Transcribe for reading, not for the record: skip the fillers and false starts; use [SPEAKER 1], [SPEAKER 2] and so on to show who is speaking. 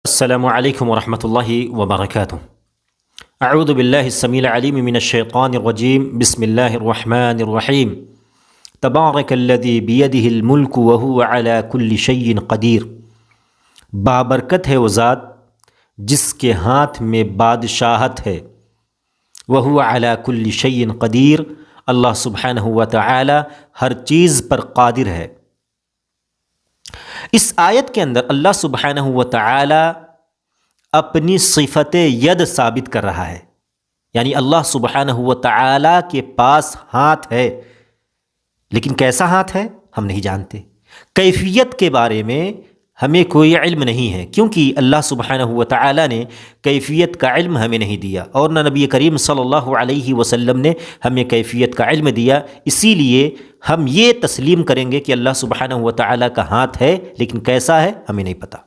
[SPEAKER 1] अस्सलामु अलैकुम वरहमतुल्लाहि वबरकातुहू। अऊज़ु बिल्लाहि स्समीइल अलीम मिनश्शैतानिर रजीम। बिस्मिल्लाहिर रहमानिर रहीम। तबारकल्लज़ी बियदिहिल मुल्कु व हुवा अला कुल्लि शैइन क़दीर। बाबरकत है वो ज़ात जिसके हाथ में बादशाहत है। व हुवा अला कुल्लि शैइन क़दीर, अल्लाह सुब्हानहु व तआला हर चीज़ पर क़ादिर है। इस आयत के अंदर अल्लाह सुब्हानहु व तआला अपनी सिफ़त यद साबित कर रहा है, यानी अल्लाह सुब्हानहु व तआला के पास हाथ है, लेकिन कैसा हाथ है हम नहीं जानते। कैफियत के बारे में हमें कोई इल्म नहीं है, क्योंकि अल्लाह सुब्हानहु व तआला ने कैफियत का इल्म हमें नहीं दिया और न नबी करीम सल्लल्लाहु अलैहि वसल्लम ने हमें कैफियत का इल्म दिया। इसीलिए हम ये तस्लीम करेंगे कि अल्लाह सुब्हानहु व तआला का हाथ है, लेकिन कैसा है हमें नहीं पता।